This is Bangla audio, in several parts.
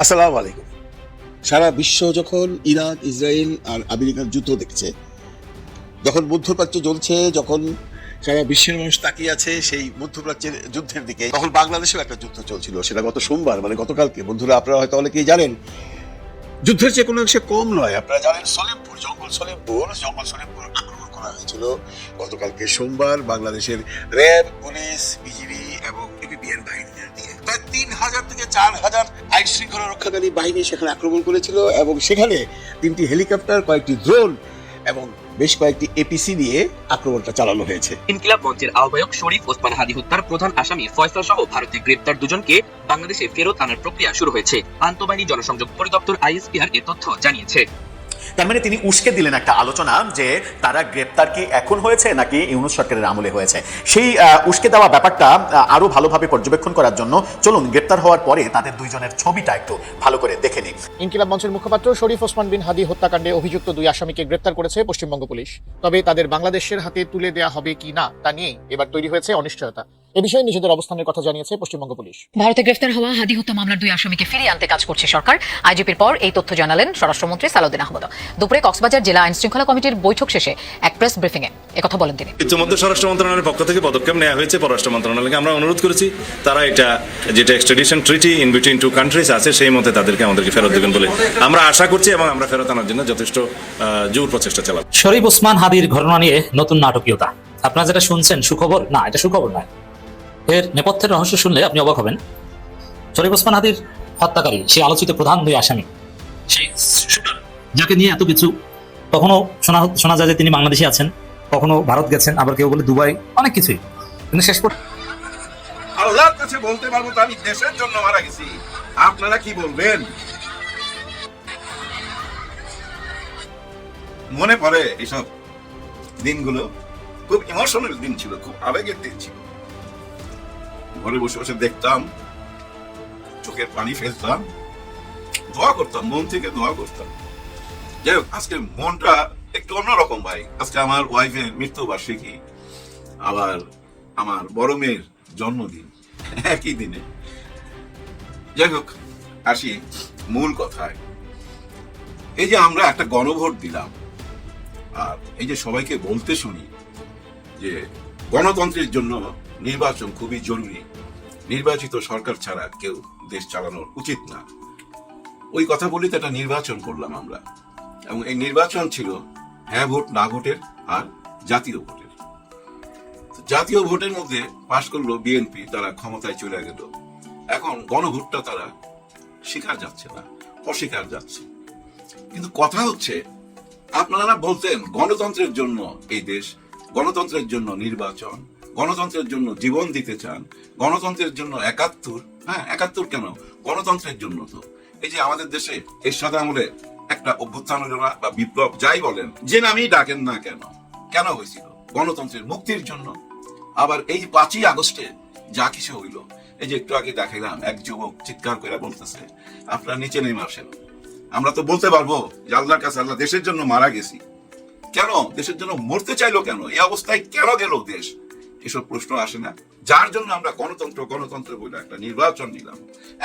আসসালামু আলাইকুম। সারা বিশ্ব যখন ইরাক, ইসরায়েল আর আমেরিকার যুদ্ধ দেখছে, যখন মধ্যপ্রাচ্য জ্বলছে, যখন সারা বিশ্বের মানুষ তাকিয়ে আছে সেই মধ্যপ্রাচ্যের যুদ্ধের দিকে, তখন বাংলাদেশেও একটা যুদ্ধ চলছিল। সেটা গত সোমবার, মানে গতকালকে। বন্ধুরা, আপনারা হয়তো অনেকেই জানেন, যুদ্ধের যে কোনো অংশে কম নয়। আপনারা জানেন জঙ্গল সলেমপুর আক্রমণ করা হয়েছিল গতকালকে সোমবার বাংলাদেশের র্যাব, পুলিশ, বিজিবি এবং এপিবিএন বাহিনীদের দিয়ে। প্রায় 3,000 থেকে 4,000 আইন শৃঙ্খলা রক্ষাকারী বাহিনী সেখানে আক্রমণ করেছিল এবং সেখানে 3টি হেলিকপ্টার, কয়েকটি ড্রোন এবং বেশ কয়েকটি এপিসি দিয়ে আক্রমণটা চালানো হয়েছে। ইনকিলাব মঞ্চের আহ্বায়ক শরীফ ওসমান হাদি হত্যার প্রধান আসামি ফয়সাল সহ ভারতে গ্রেপ্তার দুজনকে বাংলাদেশে ফেরত আনার প্রক্রিয়া শুরু হয়েছে। আন্তঃবাহিনী জনসংযোগ পরিদপ্তর আইএসপিআর এ তথ্য জানিয়েছে। তার মানে তিনি উস্কে দিলেন একটা আলোচনা যে তারা গ্রেপ্তার কি এখন হয়েছে নাকি ইউনূস সরকারের আমলে হয়েছে। সেই উস্কে দেওয়া ব্যাপারটা আরো ভালোভাবে পর্যবেক্ষণ করার জন্য চলুন গ্রেপ্তার হওয়ার পরে তাদের দুইজনের ছবিটা একটু ভালো করে দেখে নিই। ইনকিলাব মঞ্চের মুখপাত্র শরীফ ওসমান বিন হাদি হত্যাকাণ্ডে অভিযুক্ত 2 আসামিকে গ্রেপ্তার করেছে পশ্চিমবঙ্গ পুলিশ। তবে তাদের বাংলাদেশের হাতে তুলে দেওয়া হবে কি না তা নিয়ে এবার তৈরি হয়েছে অনিশ্চয়তা। এ বিষয়ে নিজেদের অবস্থানের কথা জানিয়েছে পশ্চিমবঙ্গ পুলিশ। ভারতে গ্রেফতার হওয়া হাদি হত্যা মামলার 2 আসামিকে ফিরিয়ে আনতে কাজ করছে সরকার। আইজিপির পর এই তথ্য জানালেন স্বরাষ্ট্রমন্ত্রী সালাউদ্দিন আহমেদ। দুপুরে কক্সবাজার জেলা আইন শৃঙ্খলা কমিটির বৈঠক শেষে এক প্রেস ব্রিফিংয়ে একথা বলেন তিনি। ইতিমধ্যে স্বরাষ্ট্র মন্ত্রণালয়ের পক্ষ থেকে পদক্ষেপ নেওয়া হয়েছে। পররাষ্ট্র মন্ত্রণালয়কে আমরা অনুরোধ করেছি তারা এটা যেটা extradition treaty in between 2 countries আছে সেই মতে আমাদেরকে ফেরত দেবেন বলে আমরা আশা করছি এবং আমরা ফেরত আনার জন্য যথেষ্ট জোর প্রচেষ্টা চালাবো। শরীফ ওসমান হাদির ঘটনা নিয়ে নতুন নাটকীয়তা। আপনারা যেটা শুনছেন সুখবর না, এটা সুখবর নয়। এর নেপথ্যের রহস্য শুনলে আপনি অবাক হবেন। শরীফ ওসমান হাদির হত্যাকারী, সেই আলোচিত প্রধান 2 আসামি, সেই শুটার যাকে নিয়ে এত কিছু, কখনো শোনা যায় যে তিনি বাংলাদেশে আছেন, কখনো ভারত গেছেন, আবার কেউ বলে দুবাই, অনেক কিছুই। কিন্তু শেষ পর্যন্ত আল্লাহর কাছে বলতে পারবো তো আমি দেশের জন্য মারা গেছি। আপনারা কি বলবেন? মনে পড়ে এসব দিনগুলো। খুব ইমোশনাল দিন ছিল, খুব আবেগের দিন ছিল। ঘরে বসে বসে দেখতাম, চোখের পানি ফেলতাম, দোয়া করতাম, মন থেকে দোয়া করতাম। যাই হোক, আজকে মনটা একটু অন্যরকম ভাই। আজকে আমার ওয়াইফের মৃত্যুবার্ষিকী, আবার আমার বড় মেয়ের জন্মদিন একই দিনে। যাই হোক, আসি মূল কথায়। এই যে আমরা একটা গণভোট দিলাম, আর এই যে সবাইকে বলতে শুনি যে গণতন্ত্রের জন্য নির্বাচন খুবই জরুরি, নির্বাচিত সরকার ছাড়া কেউ দেশ চালানো উচিত না। ওই কথা বলি তো একটা নির্বাচন করলাম আমরা, এবং এই নির্বাচন ছিল হ্যাঁ ভোট না ভোটের আর জাতীয় ভোটের। জাতীয় ভোটের মধ্যে পাশ করলো বিএনপি, তারা ক্ষমতায় চলে গেল। এখন গণভোটটা তারা স্বীকার যাচ্ছে না, অস্বীকার যাচ্ছে। কিন্তু কথা হচ্ছে, আপনারা বলতেন গণতন্ত্রের জন্য এই দেশ, গণতন্ত্রের জন্য নির্বাচন, গণতন্ত্রের জন্য জীবন দিতে চান, গণতন্ত্রের জন্য 71। হ্যাঁ, 71 কেন? গণতন্ত্রের জন্য তো এই যে আমাদের দেশে এরশাদ আমলে একটা অভ্যুত্থান হলো না, বা বিপ্লব যাই বলেন, যে নামই ডাকেন না কেন, কেন হয়েছিল? গণতন্ত্রের মুক্তির জন্য। আবার এই 5ই আগস্টে যা কিছু হইল, এই যে একটু আগে দেখাইলাম, এক যুবক চিৎকার করে বলতেছে আপনারা নিচে নেমে আসেন। আমরা তো বলতে পারবো যে আল্লাহর কাছে আল্লাহ দেশের জন্য মারা গেছি। কেন দেশের জন্য মরতে চাইলো? কেন এই অবস্থায় কেন গেল দেশ? এসব প্রশ্ন আসে না? যার জন্য আমরা গণতন্ত্র বলে একটা নির্বাচন নিলাম।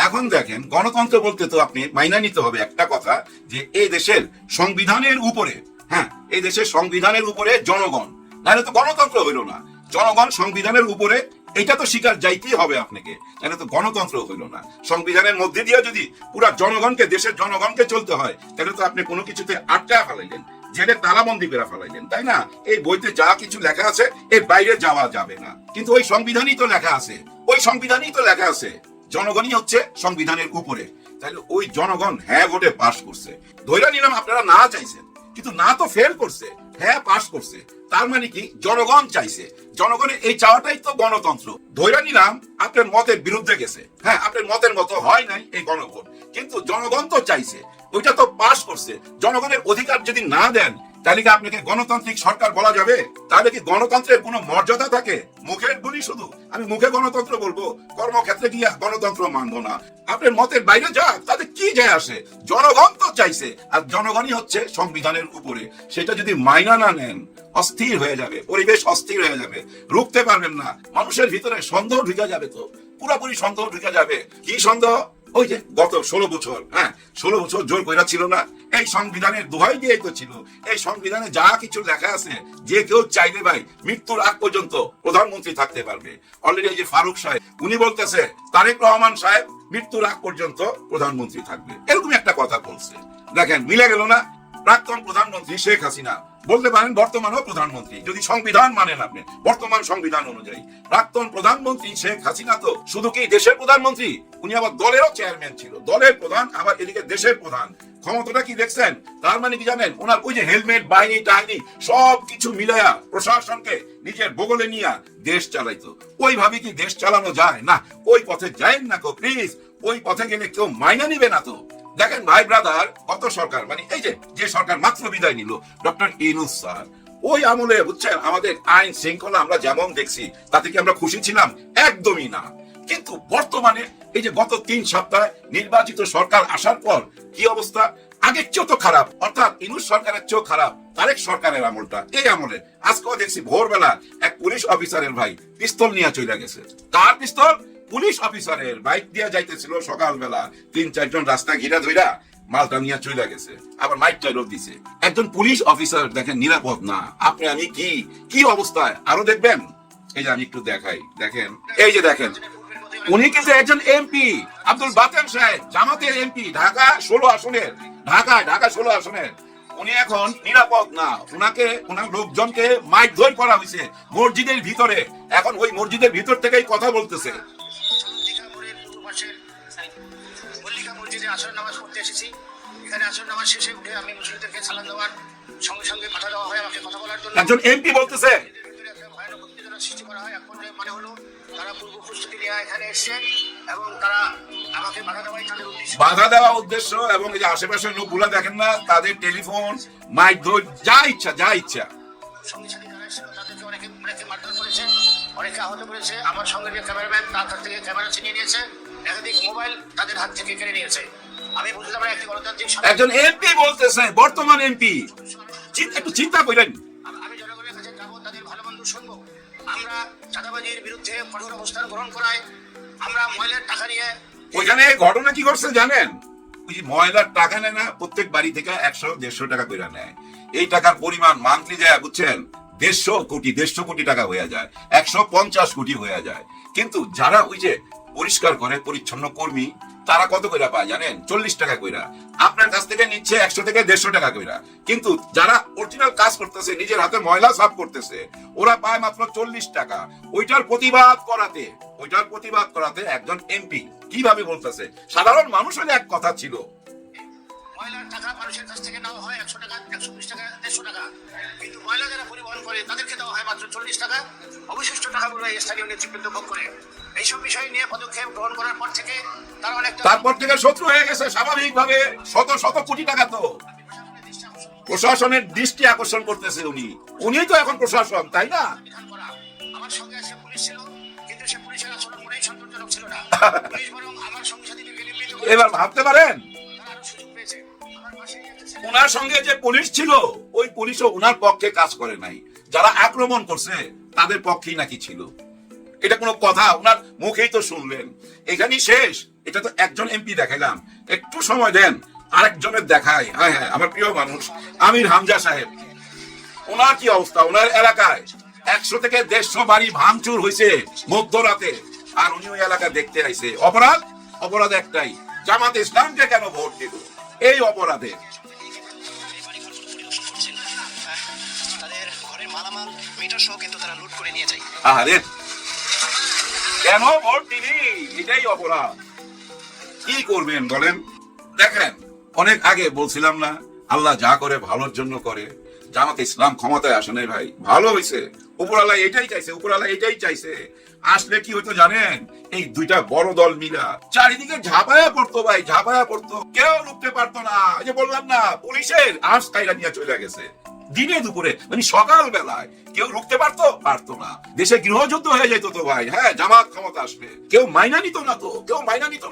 এখন দেখেন, গণতন্ত্র বলতে তো আপনি মাইনা নিতে হবে একটা কথা, যে এই দেশের সংবিধানের উপরে, হ্যাঁ, এই দেশের সংবিধানের উপরে জনগণ, নাহলে তো গণতন্ত্র হইল না। জনগণ সংবিধানের উপরে, এটা তো স্বীকার যাইতেই হবে আপনাকে, তাহলে তো গণতন্ত্র হইল না। সংবিধানের মধ্যে দিয়ে যদি পুরা জনগণকে, দেশের জনগণকে চলতে হয়, তাহলে তো আপনি কোনো কিছুতে আটকা ফেলাইলেন, জেলে তালাবন্দি করে ফেলাইলেন, তাই না? এই বইতে যা কিছু লেখা আছে এর বাইরে যাওয়া যাবে না। কিন্তু ওই সংবিধানই তো লেখা আছে, ওই সংবিধানই তো লেখা আছে জনগণই হচ্ছে সংবিধানের উপরে। তাহলে ওই জনগণ হ্যাঁ ভোটে পাশ করছে। ধৈর্য নিলাম আপনারা না চাইছেন, কিন্তু না তো ফেল করছে, হ্যাঁ পাশ করছে। তার মানে কি? জনগণ চাইছে। জনগণের এই চাওয়াটাই তো গণতন্ত্র। ধৈর্য নিলাম আপনার মতের বিরুদ্ধে গেছে, হ্যাঁ, আপনার মতের মতো হয় নাই এই গণভোট, কিন্তু জনগণ তো চাইছে, ওইটা তো পাশ করছে। জনগণের অধিকার যদি না দেন, তাহলে কি আপনাকে গণতান্ত্রিক সরকার বলা যাবে? তাহলে কি গণতন্ত্রের কোনো মর্যাদা থাকে? মুখের বলি শুধু, আমি মুখে গণতন্ত্র বলবো, কর্মক্ষেত্রে গিয়ে গণতন্ত্র মানবো না। আপনার মতের বাইরে যা, তাতে কি যায় আসে? জনগণ তো চাইছে, আর জনগণই হচ্ছে সংবিধানের উপরে। সেটা যদি মাইনা না নেন, অস্থির হয়ে যাবে, পরিবেশ অস্থির হয়ে যাবে, রুখতে পারবেন না। মানুষের ভিতরে সন্দেহ ঢুকে যাবে, তো পুরোপুরি সন্দেহ ঢুকে যাবে। কি সন্দেহ? ওই যে গত 16 বছর, 16 বছর জোর কইরা ছিল না, এই সংবিধানের দোহাই দিয়েই তো ছিল। এই সংবিধানে যা কিছু লেখা আছে, যে কেউ চাইলে ভাই মৃত্যুর আগ পর্যন্ত প্রধানমন্ত্রী থাকতে পারবে। অলরেডি এই যে ফারুক সাহেব উনি বলতেছে তারেক রহমান সাহেব মৃত্যুর আগ পর্যন্ত প্রধানমন্ত্রী থাকবে, এরকম একটা কথা বলছে। দেখেন মিলে গেল না? প্রাক্তন প্রধানমন্ত্রী শেখ হাসিনা, বলতে পারেন বর্তমানও প্রধানমন্ত্রী, যদি সংবিধান মানেন আপনি, বর্তমান সংবিধান অনুযায়ী প্রাক্তন প্রধানমন্ত্রী শেখ হাসিনা তো শুধু কি দেশের প্রধানমন্ত্রী, উনি আবার দলেরও চেয়ারম্যান ছিল, দলের প্রধান আবার এদিকে দেশের প্রধান। ক্ষমতাটা কি দেখছেন? তার মানে কি জানেন, ওনার ওই যে হেলমেট বাহিনী টাহিনী সব কিছু মিলায়া প্রশাসনকে নিজের বগলে নিয়ে দেশ চালাইতো। ওইভাবে কি দেশ চালানো যায়? না, ওই পথে যায়েন না কো প্লিজ, ওই পথে গেলে কেউ মাইনা নিবে না তো। দেখেন ভাই ব্রাদার, গত সরকার মানে এই যে সরকার মাত্র বিদায় নিল, ডক্টর ইউনূস স্যার, ওই আমলে বুঝছেন আমাদের আইন শৃঙ্খলা আমরা যেমন দেখছি তাতে কি আমরা খুশি ছিলাম? একদমই না। কিন্তু বর্তমানে এই যে গত 3 সপ্তাহে নির্বাচিত সরকার আসার পর কি অবস্থা, আগের চেয়েও তো খারাপ, অর্থাৎ ইউনূস সরকারের চেয়েও খারাপ তারেক সরকারের আমলটা। এই আমলে আজকেও দেখছি ভোরবেলা এক পুলিশ অফিসারের ভাই পিস্তল নিয়ে চলে গেছে। কার পিস্তল? পুলিশ অফিসারের। বাইক দিয়ে যাইতেছিল সকালবেলা, 3-4 জন রাস্তা ঘিরা ধইরা মালটা নিয়ে চলে গেছে, আবার মাইক চাইলেও দিছে। একজন পুলিশ অফিসার দেখেন নিরাপদ না, আপনি আমি কি অবস্থায় আরো দেখবেন। এই যে আমি একটু দেখাই, দেখেন এই যে দেখেন, উনি কিন্তু একজন এমপি, আব্দুল বাতেন সাহেব, জামাতের এমপি, ঢাকা 16 আসনের, ঢাকা 16 আসনের। উনি এখন নিরাপদ না, ওনার লোকজনকে মাইক ধরে করা হয়েছে মসজিদের ভিতরে। এখন ওই মসজিদের ভিতর থেকেই কথা বলতেছে। মল্লিকা মসজিদে আসর নামাজ পড়তে এসেছি। এখানে আসর নামাজ শেষে উঠে আমি মুসলিমদেরকে সালাম দেওয়ার সঙ্গে সঙ্গে কথা দেওয়া হয় আমাকে কথা বলার জন্য। একজন এমপি বলতেছে একটা ভয়ানক উত্তেজনা সৃষ্টি করা হয়। এখন মানে হলো তারা পূর্ব প্রস্তুতি নিয়ে এখানে এসছে এবং তারা আমাকে বাধা দেওয়াই তাদের উদ্দেশ্য। বাধা দেওয়া উদ্দেশ্য। এবং এই যে আশেপাশের লোকগুলা দেখেন না, তাদের টেলিফোন মাইক ধরে যা ইচ্ছা সঙ্গে সাথে যারা এসেছিল তাদেরকে অনেকে মারধর করেছে, অনেকে আহত করেছে। আমার সঙ্গে যে ক্যামেরাম্যান তার হাত থেকে ক্যামেরা ছিনিয়ে নিয়েছে, একাধিক মোবাইল তাদের হাত থেকে কেড়ে নিয়েছে। আমি বুঝলাম না একটি গণতান্ত্রিক একজন এমপি বলতেছে, বর্তমান এমপি, একটু চিন্তা করেন। আমি জনগণের কাছে যাবো, তাদের ভালো মন্দ শুনবো। আমরা চাঁদাবাজির বিরুদ্ধে কঠোর অবস্থান গ্রহণ করায় আমরা ময়লার টাকা নিয়ে ওইখানে ঘটনা কি করছে জানেন? ওই যে ময়লার টাকা নেয় না, প্রত্যেক বাড়ি থেকে 100-150 টাকা করে নেয়। এই টাকার পরিমাণ মান্থলি যায় বুঝছেন 150 কোটি টাকা হয়ে যায়, 150 কোটি হয়ে যায়। কিন্তু যারা ওই যে পরিষ্কার করে পরিচ্ছন্ন কর্মী, তারা কত কইরা পায় জানেন? 40 টাকা কইরা। আপনার কাছ থেকে নিচ্ছে 100 থেকে 150 টাকা কইরা। কিন্তু যারা অরিজিনাল কাজ করতেছে, নিজের হাতে ময়লা সাফ করতেছে, ওরা পায় মাত্র 40 টাকা। ওইটার প্রতিবাদ করাতে একজন এমপি কিভাবে বলতেছে? সাধারণ মানুষ হলে এক কথা ছিল, ময়লার টাকা মানুষের কাছ থেকে নেওয়া হয় 100 টাকা, 120 টাকা, 150 টাকা, কিন্তু ময়লা যারা পরিবহন করে তাদেরকে দেওয়া হয় মাত্র 40 টাকা। অবশিষ্ট টাকাগুলো স্থানীয় নেতৃবৃন্দ ভোগ করে। এইসব বিষয় নিয়ে পদক্ষেপ গ্রহণ করার পর থেকে তারা তারপর থেকে শত্রু হয়ে গেছে স্বাভাবিকভাবে। শত কোটি টাকা তো প্রশাসনের দৃষ্টি আকর্ষণ করতেছে উনি তো এখন প্রশাসন, তাই না? আমার সঙ্গে এসে পুলিশ ছিল, কিন্তু সে পুলিশের আচরণ মোটেই সন্তোষজনক ছিল না। পুলিশ বরং আমার সঙ্গে সাথীদেরকে নিবৃত্ত করে এবার ভাবতে পারেন তারা আরো সুযোগ পেয়েছে। আমার পাশে ওনার সঙ্গে যে পুলিশ ছিল, ওই পুলিশও ওনার পক্ষে কাজ করে নাই। যারা আক্রমণ করছে তাদের পক্ষেই নাকি ছিল। এটা কোনো কথা? ওনার মুখেই তো শুনলেন। এখানেই শেষ? এটা তো একজন এমপি দেখাইলাম, একটু সময় দেন আরেকজনের দেখাই। হ্যাঁ, আমার প্রিয় মানুষ আমির হামজা সাহেব, ওনার কি অবস্থা? ওনার এলাকায় 100 থেকে 150 বাড়ি ভাঙচুর হয়েছে মধ্যরাতে, আর উনি ওই এলাকা দেখতে আইছে। অপরাধ একটাই, জামাতে ইসলামকে কেন ভোট দিল? এই অপরাধে তাদের ঘরের মালামাল মিটার সহ কিন্তু তারা লুট করে নিয়ে যায়। আরে কেন ভোট দিলি? এটাই অপরাধ। কি করবেন বলেন? দেখেন অনেক আগে বলছিলাম না, আল্লাহ যা করে ভালোর জন্য করে। জামাতে ইসলাম ক্ষমতায় আসে নাই ভাই, ভালো হয়েছে। উপরালা এটাই চাইছে। আসলে কি হইতো জানেন? এই দুইটা বড় দল মিলা চারিদিকে ঝাঁপায়া পড়তো, কেউ রুখতে পারতো না। এই যে বললাম না, পুলিশের আঁশ কাইরা নিয়ে চলে গেছে দিনে দুপুরে, মানে সকাল বেলায়। কেউ রুখতে পারতো না। দেশে গৃহযুদ্ধ হয়ে যেত তো ভাই। হ্যাঁ, জামাত ক্ষমতা আসবে, কেউ মাইনা নিত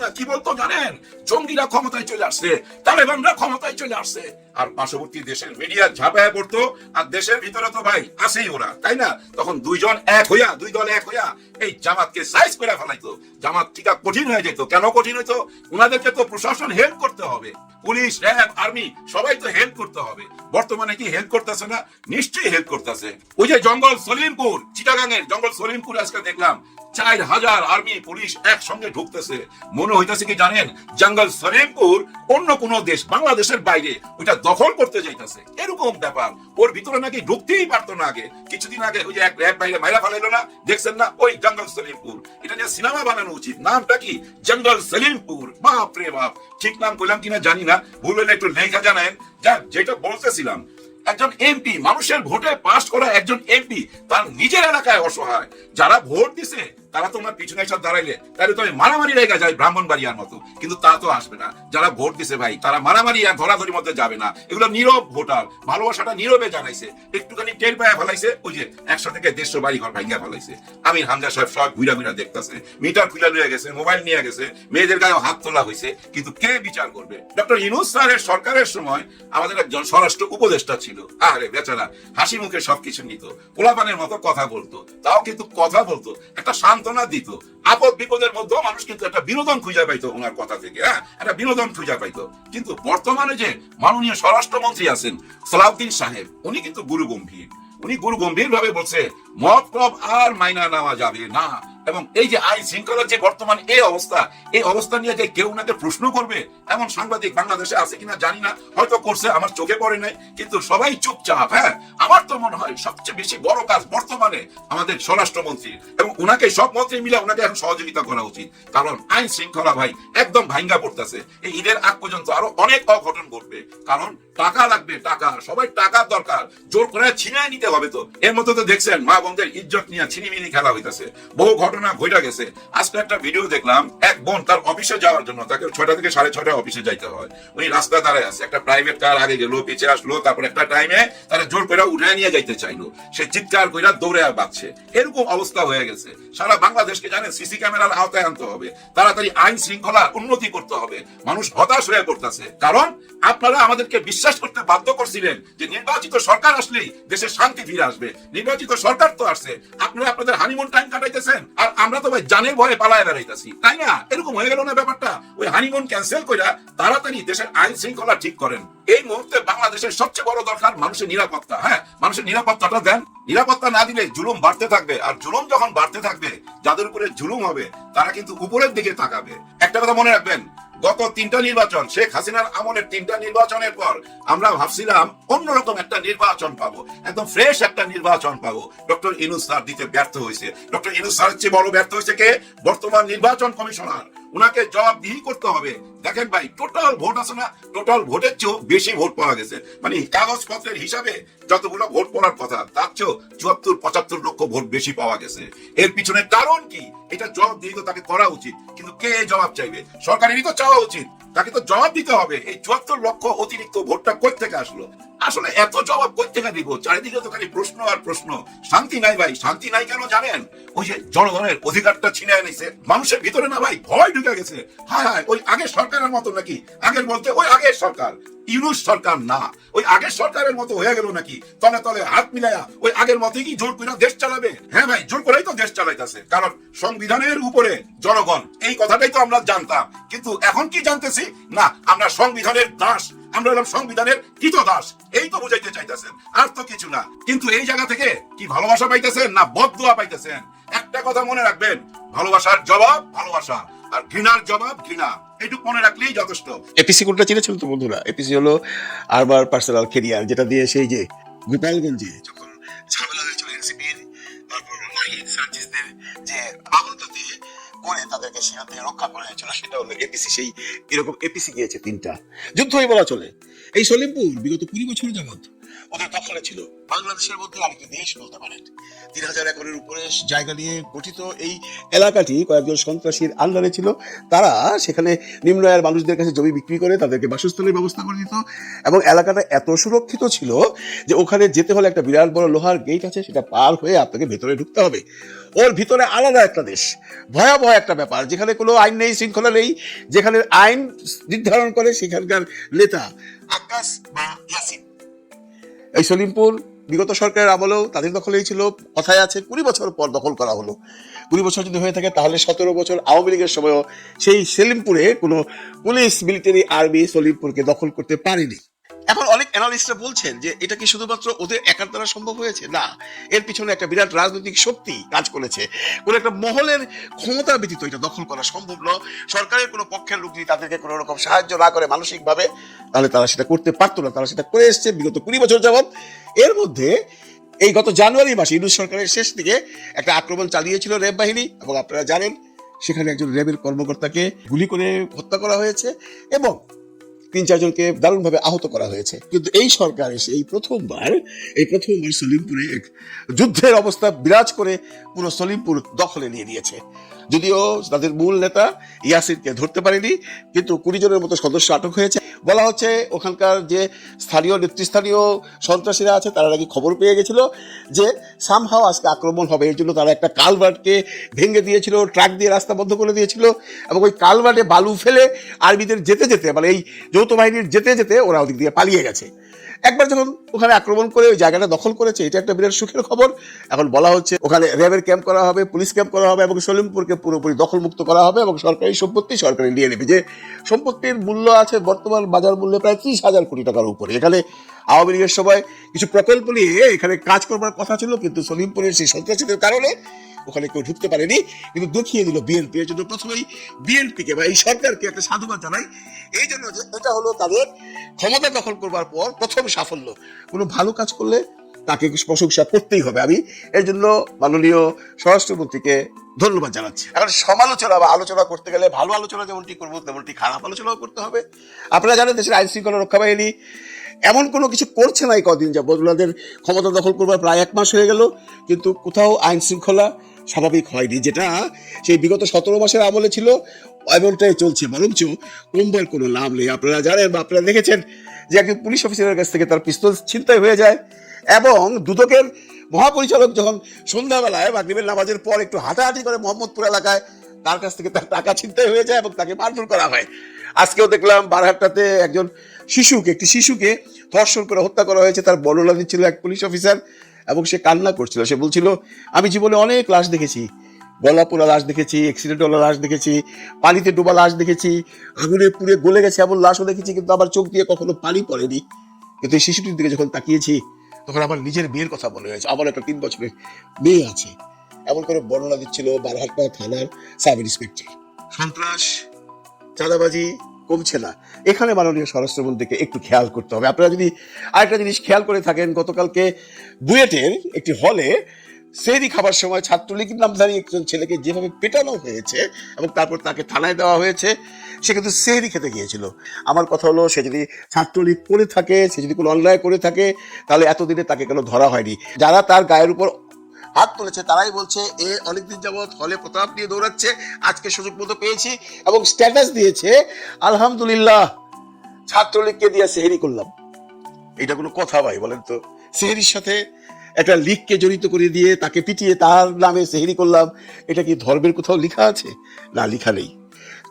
না। কি বলতো জানেন? জঙ্গিরা ক্ষমতায় চলে আসছে, তালেবানরা ক্ষমতায় চলে আসছে। আর পার্শ্ববর্তী দেশের মিডিয়া ঝাঁপায় পড়তো, আর দেশের ভিতরে তো ভাই আসেই ওরা, তাই না? তখন দুই দল এক হইয়া এই জামাতকে সাইজ করে ফেলাইতো। জামাত টিকা কঠিন হয়ে যেত। কেন কঠিন হইতো? ওনাদেরকে তো প্রশাসন হেল্প করতে হবে, পুলিশ, র্যাব, আর্মি সবাই তো হেল্প করতে হবে। বর্তমানে কি হেল্প করতেছে না? নিশ্চয়ই হেল্প করতেছে। ওই যে জঙ্গল সলিমপুর, চিটাগাঙের জঙ্গল সলিমপুর আজকে দেখলাম 4000 আর্মি পুলিশ একসঙ্গে ঢুকতেছে। মনে হইতেছে কি জানেন, জঙ্গল সলিমপুর অন্য কোন দেশ, বাংলাদেশের বাইরে ওইটা দখল করতে যাইতেছে, এরকম ব্যাপার। ওর ভিতরে নাকি ঢুকতেই পারতো না আগে। কিছুদিন আগে ওই যে এক র্যাব বাইরে মাইরা ফেলাইলো না, দেখছেন না? ওই জঙ্গল সলিমপুর। এটা নিয়ে সিনেমা বানানো উচিত। নামটা কি? জঙ্গল সলিমপুর। বাপ রে বাপ, ঠিক নাম কইলাম কিনা জানি না, ভুল হলে একটু লেখা জানায়েন। যেটা বলতেছিলাম, একজন এমপি, মানুষের ভোটে পাস করা একজন এমপি তার নিজের এলাকায় অসহায়। যারা ভোট দিছে তারা তো ওনার পিছনে এসে দাঁড়াইলে তাহলে তো মারামারি লেগে যায় ব্রাহ্মণবাড়িয়ার মতো, কিন্তু তা তো আসবে না। যারা ভোট দিছে ভাই, তারা মারামারি আর ধরাধরির মধ্যে যাবে না। এগুলো নীরব ভোটার, ভালোবাসাটা নীরবে জানাইছে, একটুখানি টের পায়া ফেলাইছে। ওই যে 100 থেকে 150 বাড়ি ঘর ভাঙ্গা ফেলাইছে। আমির হামজা সাহেব সব ঘুরা দেখতেছে, মিটার খুলে নিয়ে গেছে, মোবাইল নিয়ে গেছে, মেয়েদের গায়ে হাত তোলা হয়েছে, কিন্তু কে বিচার করবে? ডক্টর ইউনূস স্যারের সরকারের সময় আমাদের একজন স্বরাষ্ট্র উপদেষ্টা ছিল, আরে বেচারা হাসি মুখে সবকিছু নিত, পোলাপানের মতো কথা বলতো, তাও কিন্তু কথা বলতো, একটা সান্ত্বনা দিত। আপদ বিপদের মধ্যেও মানুষ কিন্তু একটা বিনোদন খুঁজে পাইতো ওনার কথা থেকে, হ্যাঁ, একটা বিনোদন খুঁজে পাইতো। কিন্তু বর্তমানে যে মাননীয় স্বরাষ্ট্রমন্ত্রী আছেন সালাউদ্দিন সাহেব, উনি কিন্তু গুরু গম্ভীর। উনি গুরু গম্ভীর ভাবে বলছে মদ টব আর মাইনা নেওয়া যাবে না। এবং এই যে আইন শৃঙ্খলার যে বর্তমান এই অবস্থা নিয়ে যে কেউ ওনাকে প্রশ্ন করবে এমন সাংবাদিক বাংলাদেশে আছে কিনা জানি না, হয়তো করছে, আমার চোখে পড়ে নাই, কিন্তু সবাই চুপচাপ। হ্যাঁ, আমার তো মনে হয় সবচেয়ে বেশি বড় কাজ বর্তমানে আমাদের স্বরাষ্ট্রমন্ত্রী, এবং ওনাকে সব মন্ত্রী মিলে ওনাকে এখন সহযোগিতা করা উচিত। কারণ আইন শৃঙ্খলা ভাই একদম ভাঙ্গা পড়তেছে। এই ঈদের আগ পর্যন্ত আরো অনেক অঘটন ঘটবে, কারণ টাকা লাগবে, টাকা, সবাই টাকার দরকার, জোর করে ছিনিয়ে নিতে হবে। তো এর মধ্যে তো দেখছেন মা বোনদের ইজ্জত নিয়ে ছিনিমিনি খেলা হইতেছে, বহু ঘটনা ঘটে গেছে। আজকে একটা ভিডিও দেখলাম, এক বোন তার অফিসে যাওয়ার জন্য, তাকে 6টা থেকে 6:30 অফিসে যাইতে হয়, উনি রাস্তায় দাঁড়ায় আছে, একটা প্রাইভেট কার আগে গেল, পিছিয়ে আসলো, তারপর একটা টাইমে তারা জোর করে উঠায় নিয়ে যাইতে চাইলো, সে চিৎকার কইরা দৌড়ে বাঁচছে। এরকম অবস্থা হয়ে গেছে। সারা বাংলাদেশকে জানেন সিসি ক্যামেরার আওতায় আনতে হবে, তাড়াতাড়ি আইন শৃঙ্খলার উন্নতি করতে হবে। মানুষ হতাশ হয়ে পড়তেছে, কারণ আপনারা আমাদেরকে বিশ্বাস করতে বাধ্য করছিলেন যে নির্বাচিত সরকার আসলেই দেশে শান্তি ফিরে আসবে। নির্বাচিত সরকার তো আসছে, আপনারা আপনাদের হানিমুন টাইম কাটাইতেছেন, আর আমরা তো ভাই জানের ভয়ে পালায় বেড়াইতেছি, তাই না? এরকম হয়ে গেল না ব্যাপারটা? ওই হানিমুন ক্যান্সেল কইরা তাড়াতাড়ি দেশের আইন শৃঙ্খলা ঠিক করেন। এই মুহূর্তে বাংলাদেশের সবচেয়ে বড় দরকার মানুষের নিরাপত্তা। হ্যাঁ, মানুষের নিরাপত্তাটা দেন। নিরাপত্তা না দিলে জুলুম বাড়তে থাকবে, আর জুলুম যখন বাড়তে থাকবে, যাদের উপরে জুলুম হবে তারা কিন্তু উপরের দিকে তাকাবে। একটা কথা মনে রাখবেন, গত 3টা নির্বাচন, শেখ হাসিনার আমলের 3টা নির্বাচনের পর আমরা ভাবছিলাম অন্যরকম একটা নির্বাচন পাবো, একদম ফ্রেশ একটা নির্বাচন পাবো। ডক্টর ইউনূস স্যার দিতে ব্যর্থ হয়েছে। ডক্টর ইউনূস স্যারের চেয়ে বড় ব্যর্থ হয়েছে কে? বর্তমান নির্বাচন কমিশনার। উনাকে জবাবদিহি করতে হবে। দেখেন ভাই, টোটাল ভোট আছে না, টোটাল ভোটের চেয়েও বেশি ভোট পাওয়া গেছে। মানে কাগজপত্রের হিসাবে যতগুলো ভোট পড়ার কথা, তার চেয়েও 74-75 লক্ষ ভোট বেশি পাওয়া গেছে। এর পিছনে কারণ কি? এটা জবাবদিহি তো তাকে করা উচিত, কিন্তু কে জবাব চাইবে? সরকারেরই তো চাওয়া উচিত, তাকে তো জবাব দিতে হবে। এই 74 লক্ষ অতিরিক্ত ভোটটা কই থেকে আসলো? আসলে এত জবাব কই থেকে দিব? চারিদিকে তো খালি প্রশ্ন আর প্রশ্ন। শান্তি নাই ভাই। শান্তি নাই কেন জানেন? ওই যে জনগণের অধিকারটা ছিনিয়ে নিছে মানুষের ভিতরে, না ভাই, ভয় ঢুকে গেছে। হায় হায়, ওই আগের সরকারের মতো নাকি? আগের বলতে ওই আগের সরকার, ইউনূস সরকার না, ওই আগের সরকারের মতো হয়ে গেল নাকি? তলে তলে হাত মিলায়া ওই আগের মতই কি জোর করে দেশ চালাবে? হ্যাঁ ভাই, জোর করেই তো দেশ চালাইতেছে, কারণ সংবিধানের উপরে জনগণ, এই কথাটাই তো আমরা জানতাম। কিন্তু এখন কি জানতেছি? না, আমরা সংবিধানের দাস, আমরা হলাম সংবিধানের কৃতদাস, এই তো বুঝাইতে চাইতেছেন, আর তো কিছু না। কিন্তু এই জায়গা থেকে কি ভালোবাসা পাইতেছেন না বদদুয়া পাইতেছেন? একটা কথা মনে রাখবেন, ভালোবাসার জবাব ভালোবাসা, আর ঘৃণার জবাব ঘৃণা। এইটুকু মনে রাখলেই যথেষ্ট। এপিসি কোডটা চিনেছিল তো বন্ধুরা? এপিসি হলো আরবার পার্সোনাল কেরিয়ার, যেটা দিয়ে সেই যে গোপালগঞ্জে যখন ঝামেলা হয়েছিল এনসিপির, তারপর নাহিদ সার্জিসদের যে আহততে করে তাদেরকে সেখান থেকে রক্ষা করা হয়েছিল, সেটা হলো এপিসি। সেই এরকম এপিসি গিয়েছে 3টা, যুদ্ধই বলা চলে। এই সলিমপুর বিগত 20 বছর যাবত ওদের দখলে ছিল। বাংলাদেশের মধ্যে আরেকটি দেশ বলতে পারেন। 3000 একরের উপরে জায়গা নিয়ে গঠিত এই এলাকাটি কয়েকজন সন্ত্রাসীর আন্ডারে ছিল। তারা সেখানে নিম্ন আয়ের মানুষদের কাছে জমি বিক্রি করে তাদেরকে বাসস্থানের ব্যবস্থা করে দিত, এবং এলাকাটা এত সুরক্ষিত ছিল যে ওখানে যেতে হলে একটা বিরাট বড় লোহার গেট আছে, সেটা পার হয়ে আপনাকে ভেতরে ঢুকতে হবে। ওর ভিতরে আলাদা একটা দেশ, ভয়াবহ একটা ব্যাপার, যেখানে কোনো আইন নেই, শৃঙ্খলা নেই, যেখানে আইন নির্ধারণ করে সেখানকার নেতা আকাশ বা ইয়াসিন। এই সলিমপুর বিগত সরকারের আমলেও তাদের দখলেই ছিল। কথায় আছে 20 বছর পর দখল করা হলো। 20 বছর যদি হয়ে থাকে তাহলে 17 বছর আওয়ামী লীগের সময়ও সেই সলিমপুরে কোনো পুলিশ, মিলিটারি, আর্মি সলিমপুরকে দখল করতে পারেনি। এখন অনেক অ্যানালিস্টরা বলছেন যে এটা কি শুধুমাত্র ওদের একার দ্বারা সম্ভব হয়েছে? না, এর পিছনে একটা বিরাট রাজনৈতিক শক্তি কাজ করেছে। কোনো একটা মহলের ক্ষমতা ব্যতীত এটা দখল করা সম্ভব নয়। সরকারের কোনো পক্ষের লোক যদি তাদেরকে কোনো রকম সাহায্য না করে মানসিকভাবে, তাহলে তারা সেটা করতে পারতো না। তারা সেটা করে এসছে বিগত 20 বছর যাবৎ। এর মধ্যে এই গত জানুয়ারি মাসে ইউনূস সরকারের শেষ দিকে একটা আক্রমণ চালিয়েছিল র্যাব বাহিনী, এবং আপনারা জানেন সেখানে একজন র্যাবের কর্মকর্তাকে গুলি করে হত্যা করা হয়েছে এবং 3-4 জনকে দারুণভাবে আহত করা হয়েছে। কিন্তু এই সরকার এসে এই প্রথমবার সলিমপুরে এক যুদ্ধের অবস্থা বিরাজ করে পুরো সলিমপুর দখলে নিয়ে নিয়েছে। যদিও তাদের মূল নেতা ইয়াসিনকে ধরতে পারেনি, কিন্তু 20 জনের মতো সদস্য আটক হয়েছে। বলা হচ্ছে ওখানকার যে নেতৃস্থানীয় সন্ত্রাসীরা আছে তারা নাকি খবর পেয়ে গেছিল যে সামহাও আজকে আক্রমণ হবে, এর জন্য তারা একটা কালভার্টকে ভেঙে দিয়েছিল, ট্রাক দিয়ে রাস্তা বন্ধ করে দিয়েছিল, এবং ওই কালভার্টে বালু ফেলে আর্মিদের যেতে যেতে, মানে এই যৌথ বাহিনীর যেতে যেতে ওরা ওদিক দিয়ে পালিয়ে গেছে। একবার যখন ওখানে আক্রমণ করে ওই জায়গাটা দখল করেছে, এটা একটা বিরাট সুখের খবর। এখন বলা হচ্ছে ওখানে র্যাবের ক্যাম্প করা হবে, পুলিশ ক্যাম্প করা হবে, এবং সলিমপুরকে পুরোপুরি দখলমুক্ত করা হবে, এবং সরকারি সম্পত্তি সরকারি নিয়ে নেবে। যে সম্পত্তির মূল্য আছে বর্তমান বাজার মূল্যে প্রায় 30,000 কোটি টাকার উপরে। এখানে আওয়ামী লীগের সময় কিছু প্রকল্প নিয়ে এখানে কাজ করবার কথা ছিল, কিন্তু সলিমপুরের সেই সন্ত্রাসীদের কারণে ওখানে কেউ ঢুকতে পারেনি। কিন্তু দেখিয়ে দিল বিএনপি। এর জন্য প্রথমেই বিএনপিকে বা এই সরকারকে একটা সাধুবাদ জানাই, এই জন্য যে এটা হলো তাদের ক্ষমতা দখল করবার পর প্রথম সাফল্য। কোনো ভালো কাজ করলে তাকে প্রশংসা করতেই হবে। আমি এর জন্য মাননীয় স্বরাষ্ট্রমন্ত্রীকে ধন্যবাদ জানাচ্ছি। এখন সমালোচনা বা আলোচনা করতে গেলে ভালো আলোচনা যেমনটি করবো তেমনটি খারাপ আলোচনাও করতে হবে। আপনারা জানেন দেশের আইন শৃঙ্খলা রক্ষা বাহিনী এমন কোনো কিছু করছে না এই কদিন যাবৎ। ওনাদের ক্ষমতা দখল করবার প্রায় 1 মাস হয়ে গেল, কিন্তু কোথাও আইন শৃঙ্খলা স্বাভাবিক হয়নি। যেটা সেই বিগত 17 মাসের আমলে ছিল এমনটাই চলছে, বরঞ্চ কমবার কোনো লাভ নেই। আপনারা জানেন বা আপনারা দেখেছেন যে একজন পুলিশ অফিসারের কাছ থেকে তার পিস্তল ছিনতাই হয়ে যায়, এবং দুদকের মহাপরিচালক যখন সন্ধ্যাবেলায় মাগরিবের নামাজের পর একটু হাঁটাহাঁটি করে মোহাম্মদপুর এলাকায়, তার কাছ থেকে তার টাকা ছিনতাই হয়ে যায় এবং তাকে মারধর করা হয়। আজকেও দেখলাম বারহাট্টাতে একটি শিশুকে ধর্ষণ করে হত্যা করা হয়েছে। তার বর্ণনা দিচ্ছিল এক পুলিশ অফিসার, এবং সে কান্না করছিল। সে বলছিল, আমি জীবনে অনেক লাশ দেখেছি, গলা পোড়া লাশ দেখেছি, অ্যাক্সিডেন্টওয়ালা লাশ দেখেছি, পানিতে ডোবা লাশ দেখেছি, আগুনে পুড়ে গলে গেছে এমন লাশও দেখেছি, কিন্তু আমার চোখ দিয়ে কখনো পানি পড়েনি। কিন্তু এই শিশুটির দিকে যখন তাকিয়েছি তখন আমার নিজের মেয়ের কথা মনে হয়েছে। আমার একটা 3 বছরের মেয়ে আছে। এমন করে বর্ণনা দিচ্ছিল বারহাট্টা থানার সাব ইন্সপেক্টর। সন্ত্রাস, চাঁদাবাজি কমছে না। এখানে মাননীয় স্বরাষ্ট্রমন্ত্রীকে একটু খেয়াল করতে হবে। আপনারা যদি আরেকটা জিনিস খেয়াল করে থাকেন, গতকালকে বুয়েটের একটি হলে সেহরি খাবার সময় ছাত্রলীগ নামধারী একজন ছেলেকে যেভাবে পেটানো হয়েছে এবং তারপর তাকে থানায় দেওয়া হয়েছে, সে কিন্তু সেহরি খেতে গিয়েছিল। আমার কথা হলো, সে যদি ছাত্রলীগ করে থাকে, সে যদি কোনো অন্যায় করে থাকে, তাহলে এতদিনে তাকে কেন ধরা হয়নি? যারা তার গায়ের উপর হাত তুলেছে তারাই বলছে এ অনেকদিন যাবৎ হলে প্রতাপ নিয়ে দৌড়াচ্ছে, আজকে সুযোগ মতো পেয়েছি, এবং স্ট্যাটাস দিয়েছে আলহামদুলিল্লাহ ছাত্রলীগকে দিয়ে সেহরি করলাম। এটা কোনো কথা ভাই বলেন তো? সেহরির সাথে একটা লীগকে জড়িত করে দিয়ে তাকে পিটিয়ে তার নামে সেহরি করলাম, এটা কি ধর্মের কোথাও লেখা আছে? না, লেখা নেই।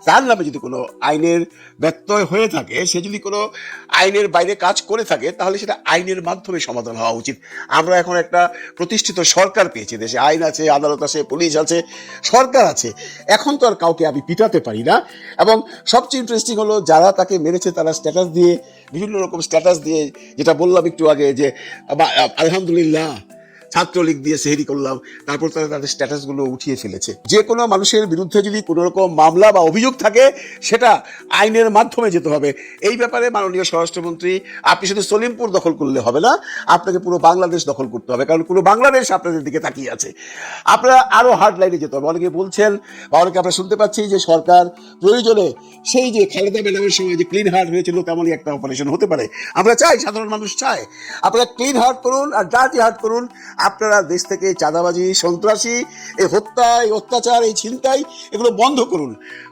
তার নামে যদি কোনো আইনের ব্যত্যয় হয়ে থাকে, সে যদি কোনো আইনের বাইরে কাজ করে থাকে, তাহলে সেটা আইনের মাধ্যমে সমাধান হওয়া উচিত। আমরা এখন একটা প্রতিষ্ঠিত সরকার পেয়েছি, দেশে আইন আছে, আদালত আছে, পুলিশ আছে, সরকার আছে। এখন তো আর কাউকে আমি পিটাতে পারি না। এবং সবচেয়ে ইন্টারেস্টিং হলো, যারা তাকে মেরেছে তারা স্ট্যাটাস দিয়ে, বিভিন্ন রকম স্ট্যাটাস দিয়ে, যেটা বললাম একটু আগে যে আলহামদুলিল্লাহ ছাত্রলীগ দিয়ে সেহেরি করলাম, তারপর তারা তাদের স্ট্যাটাসগুলো উঠিয়ে ফেলেছে। যে কোনো মানুষের বিরুদ্ধে যদি কোনো রকম মামলা বা অভিযোগ থাকে সেটা আইনের মাধ্যমে যেতে হবে। এই ব্যাপারে মাননীয় স্বরাষ্ট্রমন্ত্রী, আপনি শুধু সলিমপুর দখল করলে হবে না, আপনাকে পুরো বাংলাদেশ দখল করতে হবে, কারণ পুরো বাংলাদেশ আপনাদের দিকে তাকিয়ে আছে। আপনারা আরো হার্ড লাইনে যেতে হবে। অনেকে বলছেন বা অনেকে আমরা শুনতে পাচ্ছি যে সরকার প্রয়োজনে সেই যে খালেদা ম্যাডামের সময় যে ক্লিন হার্ট হয়েছিল তেমনই একটা অপারেশন হতে পারে। আমরা চাই, সাধারণ মানুষ চায়, আপনারা ক্লিন হার্ট করুন আর ডার্টি হার্ট করুন। আপনারা দেশ থেকে চাঁদাবাজি, সন্ত্রাসী, এই হত্যা, এই অত্যাচার, এই ছিনতাই এগুলো বন্ধ করুন।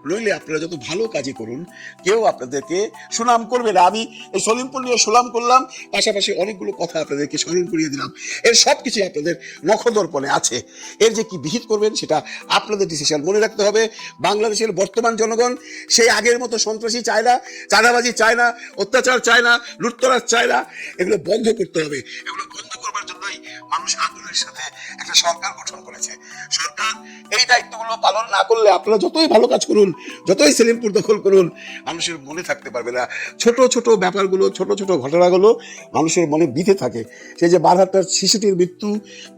নইলে আপনারা যত ভালো কাজই করুন কেউ আপনাদেরকে সুনাম করবে না। আমি এই সলিমপুর নিয়ে সুনাম করলাম, পাশাপাশি অনেকগুলো কথা আপনাদেরকে স্মরণ করিয়ে দিলাম। এর সব কিছুই আপনাদের নখদর্পণে আছে। এর যে কি বিহিত করবেন সেটা আপনাদের ডিসিশন। মনে রাখতে হবে, বাংলাদেশের বর্তমান জনগণ সেই আগের মতো সন্ত্রাসী চায় না, চাঁদাবাজি চায় না, অত্যাচার চায় না, লুটতরাজ চায় না। এগুলো বন্ধ করতে হবে। এগুলো বন্ধ করবার জন্যই মানুষ আন্দোলনের সাথে একটা সরকার গঠন করেছে। সরকার এই দায়িত্বগুলো পালন না করলে আপনারা যতই ভালো কাজ করুন, যতই সেলিমপুর দখল করুন, মানুষের মনে থাকতে পারবে না। ছোট ছোট ব্যাপারগুলো, ছোট ছোট ঘটনাগুলো মানুষের মনে বিধে থাকে। সেই যে বারহাট্টার শিশুটির মৃত্যু,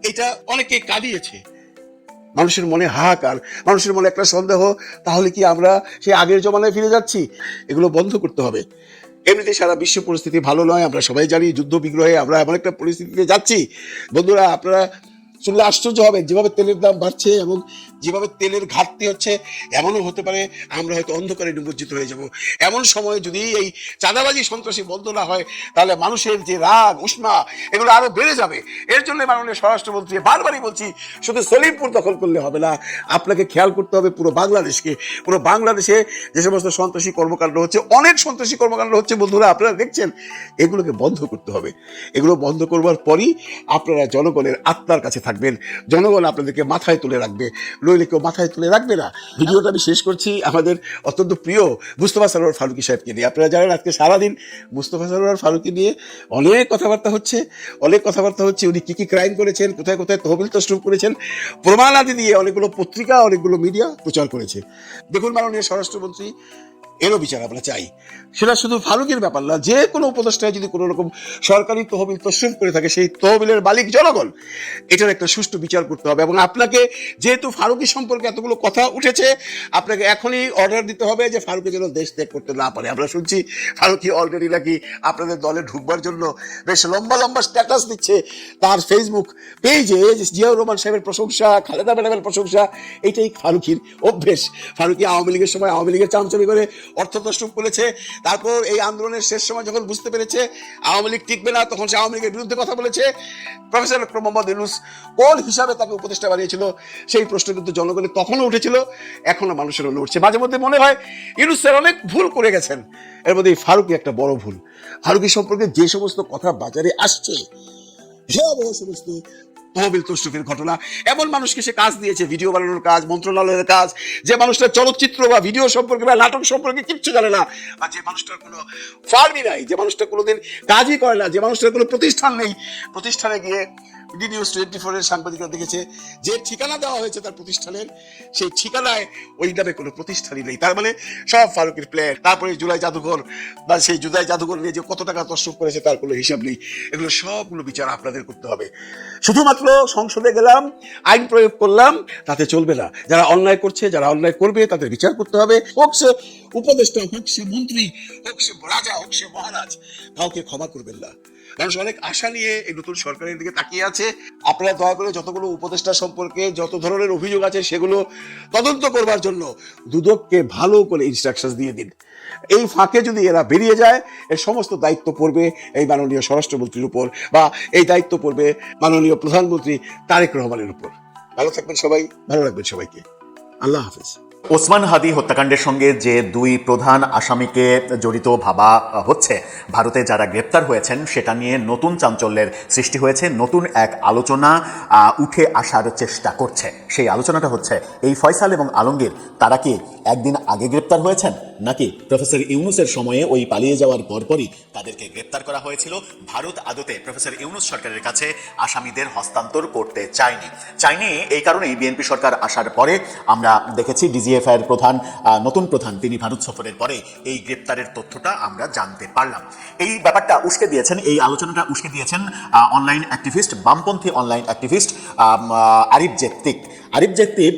এটা অনেকে কাঁদিয়েছে, মানুষের মনে হাহাকার, মানুষের মনে একটা সন্দেহ, তাহলে কি আমরা সেই আগের জমানায় ফিরে যাচ্ছি? এগুলো বন্ধ করতে হবে। এমনিতে সারা বিশ্ব পরিস্থিতি ভালো নয়, আমরা সবাই জানি। যুদ্ধ বিগ্রহে আমরা এমন একটা পরিস্থিতিতে যাচ্ছি, বন্ধুরা আপনারা শুনলে আশ্চর্য হবে, যেভাবে তেলের দাম বাড়ছে এবং যেভাবে তেলের ঘাটতি হচ্ছে, এমনও হতে পারে আমরা হয়তো অন্ধকারে নিমজ্জিত হয়ে যাব। এমন সময় যদি এই চাঁদাবাজি, সন্ত্রাসী বন্ধ না হয়, তাহলে মানুষের যে রাগ, উষ্মা এগুলো আরো বেড়ে যাবে। এর জন্য মাননীয় স্বরাষ্ট্রমন্ত্রী বারবারই বলছি, শুধু সলিমপুর দখল করলে হবে না, আপনাকে খেয়াল করতে হবে পুরো বাংলাদেশকে। পুরো বাংলাদেশে যে সমস্ত সন্ত্রাসী কর্মকাণ্ড হচ্ছে, অনেক সন্ত্রাসী কর্মকাণ্ড হচ্ছে বন্ধুরা, আপনারা দেখছেন, এগুলোকে বন্ধ করতে হবে। এগুলো বন্ধ করবার পরই আপনারা জনগণের আত্মার কাছে থাকবেন, জনগণ আপনাদেরকে মাথায় তুলে রাখবে, নইলে কেউ মাথায় তুলে রাখবে না। ভিডিওটা আমি শেষ করছি আমাদের অত্যন্ত প্রিয় মুস্তফা সরোয়ার ফারুকী সাহেবকে নিয়ে। আপনারা জানেন আজকে সারাদিন মুস্তফা সরোয়ার ফারুকী নিয়ে অনেক কথাবার্তা হচ্ছে, উনি কি কি ক্রাইম করেছেন, কোথায় কোথায় তহবিল তছরুপ করেছেন, প্রমাণাদি দিয়ে অনেকগুলো পত্রিকা, অনেকগুলো মিডিয়া প্রচার করেছে। দেখুন মাননীয় স্বরাষ্ট্রমন্ত্রী, এরও বিচার আমরা চাই। সেটা শুধু ফারুকের ব্যাপার না, যে কোনো উপদেষ্টায় যদি কোনো রকম সরকারি তহবিল তছরুপ করে থাকে, সেই তহবিলের মালিক জনগণ, এটার একটা সুষ্ঠু বিচার করতে হবে। এবং আপনাকে, যেহেতু ফারুকি সম্পর্কে এতগুলো কথা উঠেছে, আপনাকে এখনই অর্ডার দিতে হবে যে ফারুকি যেন দেশ ত্যাগ করতে না পারে। আমরা শুনছি ফারুকি অলরেডি নাকি আপনাদের দলে ঢুকবার জন্য বেশ লম্বা লম্বা স্ট্যাটাস দিচ্ছে তার ফেসবুক পেজে, জিয়াউর রহমান সাহেবের প্রশংসা, খালেদা ম্যাডামের প্রশংসা। এইটাই ফারুকির অভ্যেস। ফারুকি আওয়ামী লীগের সময় আওয়ামী লীগের চামচামি করে অর্থ তছরুপ করেছে, তারপর এই আন্দোলনের শেষ সময় যখন বুঝতে পেরেছে আওয়ামী লীগ টিকবে না, তখন সে আওয়ামী লীগের বিরুদ্ধে কথা বলেছে। প্রফেসর ডক্টর মোহাম্মদ ইউনূস কোন হিসাবে তাকে উপদেষ্টা বানিয়েছিল, সেই প্রশ্ন কিন্তু জনগণের তখনও উঠেছিল, এখনো মানুষের উঠছে। মাঝে মধ্যে মনে হয় ইউনূস স্যার অনেক ভুল করে গেছেন, এর মধ্যে ফারুকি একটা বড় ভুল। ফারুকি সম্পর্কে যে সমস্ত কথা বাজারে আসছে, ভয়াবহ সমস্ত তহবিল তছরুপের ঘটনা, এমন মানুষকে সে কাজ দিয়েছে, ভিডিও বানানোর কাজ, মন্ত্রণালয়ের কাজ, যে মানুষটা চলচ্চিত্র বা ভিডিও সম্পর্কে বা নাটক সম্পর্কে কিচ্ছু জানে না, বা যে মানুষটার কোনো ফার্মই নাই, যে মানুষটা কোনোদিন কাজই করে না, যে মানুষটার কোনো প্রতিষ্ঠান নেই, প্রতিষ্ঠানে গিয়ে ডি নিউজ 24 এর সাংবাদিকরা দেখেছে যে ঠিকানা দেওয়া হয়েছে তার প্রতিষ্ঠানের, সেই ঠিকানায় ওই নামে কোনো প্রতিষ্ঠানই নেই। তার মানে সব ফারুকের প্ল্যান। তারপরে জুলাই জাদুঘর বা সেই জুলাই জাদুঘর নিয়ে যে কত টাকা তছরুপ করেছে তার কোনো হিসাব নেই। এগুলো সবগুলো বিচার আপনাদের করতে হবে। শুধুমাত্র সংসদে গেলাম, আইন প্রয়োগ করলাম, তাতে চলবে না। যারা অন্যায় করছে, যারা অন্যায় করবে, তাদের বিচার করতে হবে। হোক সে উপদেষ্টা, হোক সে মন্ত্রী, হোক সে রাজা, হোক সে মহারাজ, কাউকে ক্ষমা করবেন না। মানুষ অনেক আশা নিয়ে এই নতুন সরকারের দিকে তাকিয়ে আছে। আপনারা দয়া করে যতগুলো উপদেষ্টা সম্পর্কে যত ধরনের অভিযোগ আছে সেগুলো তদন্ত করবার জন্য দুদককে ভালো করে ইনস্ট্রাকশন দিয়ে দিন। এই ফাঁকে যদি এরা বেরিয়ে যায়, এর সমস্ত দায়িত্ব পড়বে এই মাননীয় স্বরাষ্ট্রমন্ত্রীর উপর, বা এই দায়িত্ব পড়বে মাননীয় প্রধানমন্ত্রী তারেক রহমানের উপর। ভালো থাকবেন সবাই, ভালো রাখবেন সবাইকে। আল্লাহ হাফেজ। ওসমান হাদি হত্যাকাণ্ডের সঙ্গে যে দুই প্রধান আসামিকে জড়িত ভাবা হচ্ছে, ভারতে যারা গ্রেপ্তার হয়েছেন, সেটা নিয়ে নতুন চাঞ্চল্যের সৃষ্টি হয়েছে। নতুন এক আলোচনা উঠে আসার চেষ্টা করছে। সেই আলোচনাটা হচ্ছে, এই ফয়সাল এবং আলমগীর তারা কি একদিন আগে গ্রেপ্তার হয়েছেন, নাকি প্রফেসর ইউনূসের সময়ে ওই পালিয়ে যাওয়ার পরপরই তাদেরকে গ্রেপ্তার করা হয়েছিল? ভারত আদতে প্রফেসর ইউনূস সরকারের কাছে আসামিদের হস্তান্তর করতে চায়নি। এই কারণেই বিএনপি সরকার আসার পরে আমরা দেখেছি ডিজিএফআই পিএফআই এর প্রধান, নতুন প্রধান, তিনি ভারত সফরের পরে এই গ্রেপ্তারের তথ্যটা আমরা জানতে পারলাম। এই ব্যাপারটা উস্কে দিয়েছেন, এই আলোচনাটা উস্কে দিয়েছেন অনলাইন অ্যাক্টিভিস্ট, বামপন্থী অনলাইন অ্যাক্টিভিস্ট আরিফ জেত্তিক। আরিফ জেত্তিক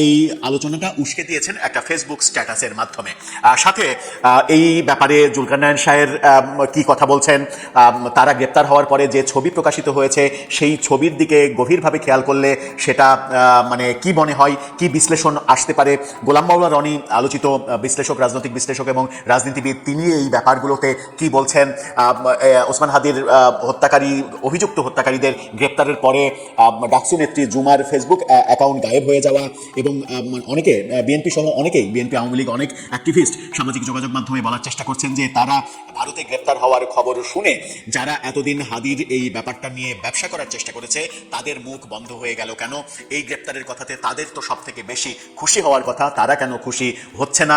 এই আলোচনাটা উস্কে দিয়েছেন একটা ফেসবুক স্ট্যাটাসের মাধ্যমে। সাথে এই ব্যাপারে জুলকারনায়ন শাহের কি কথা বলছেন, তারা গ্রেপ্তার হওয়ার পরে যে ছবি প্রকাশিত হয়েছে সেই ছবির দিকে গভীরভাবে খেয়াল করলে সেটা মানে কি মনে হয়, কি বিশ্লেষণ আসতে পারে। গোলাম মাওলা রনি, আলোচিত বিশ্লেষক, রাজনৈতিক বিশ্লেষক এবং রাজনীতিবিদ, তিনি এই ব্যাপারগুলোতে কি বলছেন। ওসমান হাদির হত্যাকারী, অভিযুক্ত হত্যাকারীদের গ্রেপ্তারের পরে ডাকসু নেত্রী জুমার ফেসবুক অ্যাকাউন্ট গায়েব হয়ে যাওয়া এবং অনেকে, বিএনপি সহ অনেকেই, বিএনপি, আওয়ামী লীগ, অনেক অ্যাক্টিভিস্ট সামাজিক যোগাযোগ মাধ্যমে বলার চেষ্টা করছেন যে তারা ভারতে গ্রেপ্তার হওয়ার খবর শুনে যারা এতদিন হাদির এই ব্যাপারটা নিয়ে ব্যবসা করার চেষ্টা করেছে তাদের মুখ বন্ধ হয়ে গেল কেন, এই গ্রেপ্তারের কথাতে তাদের তো সব থেকে বেশি খুশি হওয়ার কথা, তারা কেন খুশি হচ্ছে না।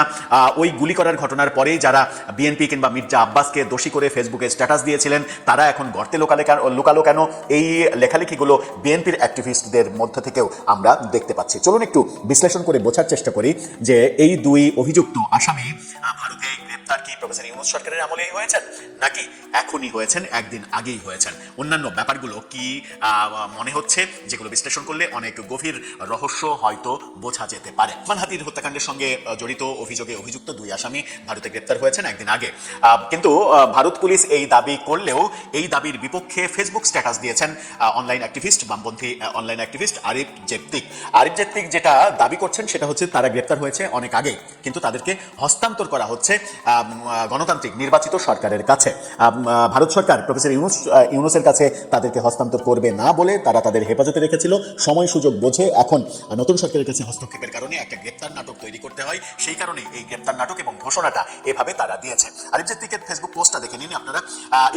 ওই গুলি করার ঘটনার পরেই যারা বিএনপি কিংবা মির্জা আব্বাসকে দোষী করে ফেসবুকে স্ট্যাটাস দিয়েছিলেন তারা এখন গর্তে লুকালো কেন, এই লেখালেখিগুলো বিএনপির অ্যাক্টিভিস্টদের মধ্য থেকেও আমরা দেখতে পাচ্ছি। চলুন একটু বিশ্লেষণ করে বোঝার চেষ্টা করি যে এই দুই অভিযুক্ত আসামি ভারতে গ্রেপ্তার কি প্রফেসর ইউনূস সরকারের আমলেই হয়েছেন নাকি এখনই হয়েছেন, একদিন আগেই হয়েছেন। অন্যান্য ব্যাপারগুলো কি মনে হচ্ছে যেগুলো বিশ্লেষণ করলে অনেক গভীর রহস্য হয়তো বোঝা যেতে পারে। ওসমান হাদির হত্যাকাণ্ডের সঙ্গে জড়িত অভিযোগে অভিযুক্ত দুই আসামি ভারতে গ্রেপ্তার হয়েছেন একদিন আগে, কিন্তু ভারত পুলিশ এই দাবি করলেও এই দাবির বিপক্ষে ফেসবুক স্ট্যাটাস দিয়েছেন অনলাইন অ্যাক্টিভিস্ট, বামপন্থী অনলাইন অ্যাক্টিভিস্ট আরিফ জেত্তিক। আরিফ জেত্তিক যেটা দাবি করছেন সেটা হচ্ছে তারা গ্রেপ্তার হয়েছে অনেক আগে, কিন্তু তাদেরকে হস্তান্তর করা হচ্ছে গণতান্ত্রিক নির্বাচিত সরকারের কাছে। ভারত সরকার প্রফেসর ইউনূসের কাছে তাদেরকে হস্তান্তর করবে না বলে তারা তাদের হেফাজতে রেখেছিল। সময় সুযোগ বোঝে এখন নতুন সরকারের কাছে হস্তক্ষেপের কারণে একটা গ্রেপ্তার নাটক তৈরি করতে হয়, সেই কারণে এই গ্রেপ্তার নাটক এবং ঘোষণাটা এভাবে তারা দিয়েছে। আরিফ জেত্তিকের ফেসবুক পোস্টটা দেখে নিন আপনারা।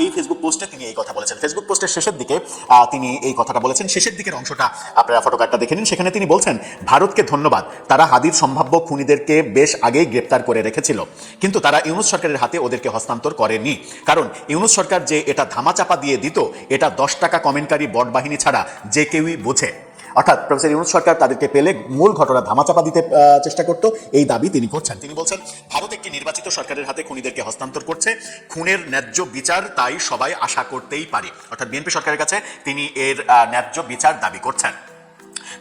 এই ফেসবুক পোস্টে তিনি এই কথা বলেছেন। ফেসবুক পোস্টের শেষের দিকে তিনি এই কথাটা বলেছেন, শেষের দিকের অংশটা আপনারা ফটোকার্ডটা দেখে নিন। সেখানে তিনি বলছেন, ভারতকে ধন্যবাদ, তারা হাদির সম্ভাব্য খুনিদেরকে বেশ আগেই গ্রেপ্তার করে রেখেছিল, কিন্তু তারা ইউনূস সরকারের হাতে ওদেরকে হস্তান্তর করেনি। কারণ ইউনূস সরকার যে এটা ধামাচাপা দিয়ে দিত, এটা 10 টাকা কমেন্টকারী বট বাহিনী ছাড়া যে কেউই বোঝে। অর্থাৎ প্রফেসর ইউনূস সরকার তাদেরকে পেলে মূল ঘটনা ধামাচাপা দিতে চেষ্টা করত, এই দাবি তিনি করছেন। তিনি বলছেন, ভারত একটি নির্বাচিত সরকারের হাতে খুনিদেরকে হস্তান্তর করছে, খুনের ন্যায্য বিচার তাই সবাই আশা করতেই পারে। অর্থাৎ বিএনপি সরকারের কাছে তিনি এর ন্যায্য বিচার দাবি করছেন।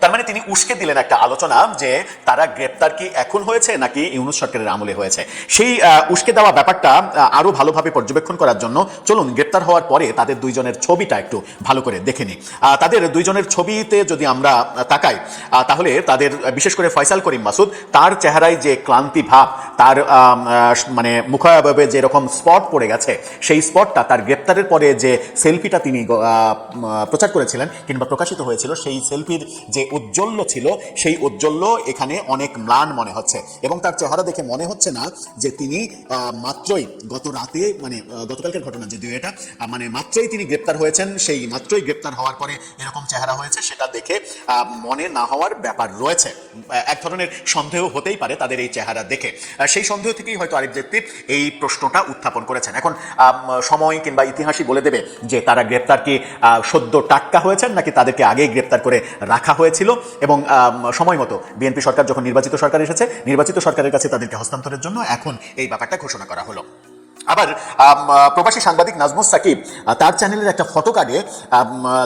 তার মানে তিনি উস্কে দিলেন একটা আলোচনা যে তারা গ্রেপ্তার কি এখন হয়েছে নাকি ইউনূস সরকারের আমলে হয়েছে। সেই উস্কে দেওয়া ব্যাপারটা আরো ভালোভাবে পর্যবেক্ষণ করার জন্য চলুন গ্রেপ্তার হওয়ার পরে তাদের দুইজনের ছবিটা একটু ভালো করে দেখে নিই। তাদের দুইজনের ছবিতে যদি আমরা তাকাই তাহলে তাদের, বিশেষ করে ফয়সাল করিম মাসুদ, তার চেহারায় যে ক্লান্তি ভাব, তার মানে মুখাবয়বে যেরকম স্পট পড়ে গেছে, সেই স্পটটা তার গ্রেপ্তারের পরে যে সেলফিটা তিনি প্রচার করেছিলেন কিংবা প্রকাশিত হয়েছিল, সেই সেলফির যে উজ্জ্বল্য ছিল সেই উজ্জ্বল্য এখানে অনেক ম্লান মনে হচ্ছে এবং তার চেহারা দেখে মনে হচ্ছে না যে তিনি মাত্রই গত রাতে, মানে গতকালকের ঘটনা যদিও এটা, মানে মাত্রই তিনি গ্রেপ্তার হয়েছেন, সেই মাত্রই গ্রেপ্তার হওয়ার পরে এরকম চেহারা হয়েছে, সেটা দেখে মনে না হওয়ার ব্যাপার রয়েছে। এক ধরনের সন্দেহ হতেই পারে তাদের এই চেহারা দেখে। সেই সন্দেহ থেকেই হয়তো আরিফ জেত্তিক এই প্রশ্নটা উত্থাপন করেছেন। এখন সময় কিংবা ইতিহাসই বলে দেবে যে তারা গ্রেপ্তার কি সদ্য টাটকা হয়েছেন নাকি তাদেরকে আগেই গ্রেপ্তার করে রাখা হয়েছিল এবং সময় মতো বিএনপি সরকার যখন নির্বাচিত সরকার এসেছে, নির্বাচিত সরকারের কাছে তাদেরকে হস্তান্তরের জন্য এখন এই ব্যাপারটা ঘোষণা করা হলো। আবার প্রবাসী সাংবাদিক নাজমুস সাকিব তার চ্যানেলের একটা ফটোকার্ডে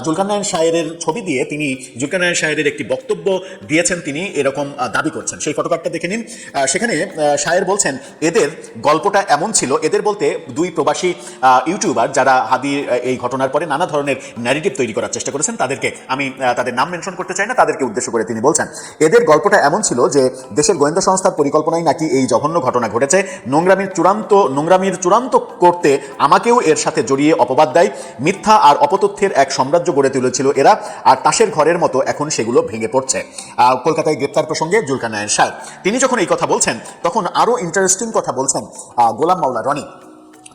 জুলকারনায়ন শাহের ছবি দিয়ে তিনি জুলকারনায়ন শাহের একটি বক্তব্য দিয়েছেন, তিনি এরকম দাবি করছেন। সেই ফটোকার্ডটা দেখে নিন। সেখানে শাহের বলছেন, এদের গল্পটা এমন ছিল, এদের বলতে দুই প্রবাসী ইউটিউবার যারা হাদির এই ঘটনার পরে নানা ধরনের ন্যারেটিভ তৈরি করার চেষ্টা করেছেন, তাদেরকে আমি তাদের নাম মেনশন করতে চাই না, তাদেরকে উদ্দেশ্য করে তিনি বলছেন, এদের গল্পটা এমন ছিল যে দেশের গোয়েন্দা সংস্থার পরিকল্পনায় নাকি এই জঘন্য ঘটনা ঘটেছে, নোংরামির চূড়ান্ত করতে আমাকেও এর সাথে জড়িয়ে অপবাদ দেয়, মিথ্যা আর অপতথ্যের এক সাম্রাজ্য গড়ে তুলেছিল এরা, আর তাসের ঘরের মতো এখন সেগুলো ভেঙে পড়ছে। কলকাতায় গ্রেপ্তার প্রসঙ্গে জুলকারনায়ন শাহ তিনি যখন এই কথা বলছেন তখন আরো ইন্টারেস্টিং কথা বলছেন গোলাম মাওলা রনি।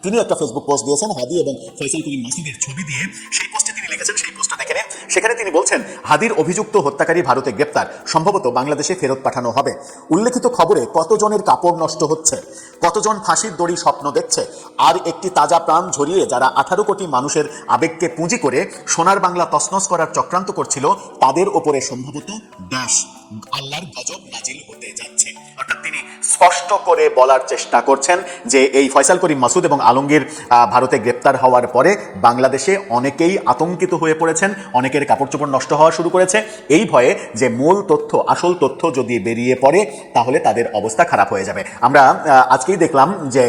তিনি একটা ফেসবুক পোস্ট দিয়েছেন হাদি এবং ফয়সাল করিম মাসুদের ছবি দিয়ে। সেই পোস্টে তিনি লিখেছেন, সেই পোস্টটা দেখে নেন। সেখানে তিনি বলছেন, হাদির অভিযুক্ত হত্যাকারী ভারতে গ্রেপ্তার, সম্ভবত বাংলাদেশে ফেরত পাঠানো হবে। উল্লেখিত খবরে কতজনের কাপড় নষ্ট হচ্ছে, কতজন ফাঁসির দড়ি স্বপ্ন দেখছে, আর একটি তাজা প্রাণ ঝরিয়ে যারা 18 কোটি মানুষের আবেগকে পুঁজি করে সোনার বাংলা তছনছ করার চক্রান্ত করছিল, তাদের ওপরে সম্ভবত দাস আল্লাহর গজব নাজিল হতে যাচ্ছে। অর্থাৎ তিনি স্পষ্ট করে বলার চেষ্টা করছেন যে এই ফয়সাল করিম মাসুদ এবং আলমগীর ভারতে গ্রেপ্তার হওয়ার পরে বাংলাদেশে অনেকেই আতঙ্কিত হয়ে পড়েছেন, অনেকের কাপড় চোপড় নষ্ট হওয়া শুরু করেছে এই ভয়ে যে মূল তথ্য, আসল তথ্য যদি বেরিয়ে পড়ে তাহলে তাদের অবস্থা খারাপ হয়ে যাবে। আমরা আজকেই দেখলাম যে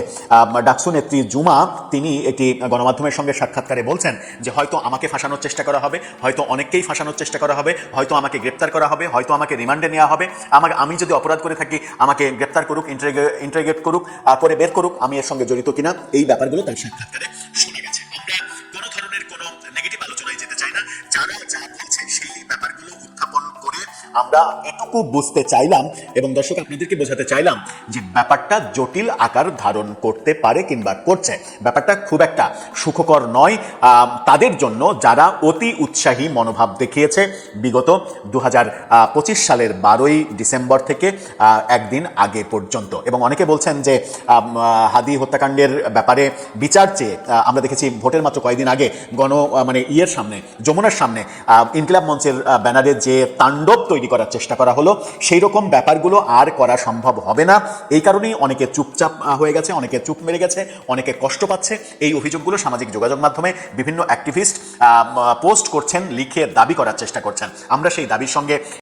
ডাকসু নেত্রী জুমা তিনি একটি গণমাধ্যমের সঙ্গে সাক্ষাৎকারে বলছেন যে হয়তো আমাকে ফাঁসানোর চেষ্টা করা হবে, হয়তো অনেককেই ফাঁসানোর চেষ্টা করা হবে, হয়তো আমাকে গ্রেপ্তার করা হবে, হয়তো আমাকে রিমান্ডে নেওয়া হবে, আমি যদি অপরাধ করে থাকি আমাকে গ্রেপ্তার করুক, ইন্টারোগেট করুক, করে বের করুক আমি এর সঙ্গে জড়িত কিনা, এই ব্যাপারগুলো তার সাক্ষাৎকারে শোনা গেছে। আমরা কোনো ধরনের কোনো নেগেটিভ আলোচনায় যেতে চাই না, যারা যা বলছে সেই ব্যাপারগুলো উত্থাপন করে আমরা এটুকু বুঝতে চাইলাম এবং দর্শক আপনাদেরকে বোঝাতে চাইলাম যে ব্যাপারটা জটিল আকার ধারণ করতে পারে কিংবা করছে। ব্যাপারটা খুব একটা সুখকর নয় তাদের জন্য যারা অতি উৎসাহী মনোভাব দেখিয়েছে বিগত 2025 সালের 12ই ডিসেম্বর থেকে একদিন আগে পর্যন্ত। এবং অনেকে বলছেন যে হাদি হত্যাকাণ্ডের ব্যাপারে বিচার চেয়ে আমরা দেখেছি ভোটের মাত্র কয়েকদিন আগে ইয়ের সামনে, যমুনার সামনে ইনকিলাব মঞ্চের ব্যানারে যে তাণ্ডব তৈরি করার চেষ্টা করা হলো, সেই রকম ব্যাপারগুলো আর করা সম্ভব হবে না। এই কারণেই অনেকে চুপচাপ হয়ে গেছে, অনেকে চুপ মেরে গেছে, অনেকে কষ্ট পাচ্ছে। এই অভিযোগগুলো সামাজিক যোগাযোগ মাধ্যমে বিভিন্ন অ্যাক্টিভিস্ট পোস্ট করছেন, লিখে দাবি করার চেষ্টা করছেন। আমরা সেই দাবির সঙ্গে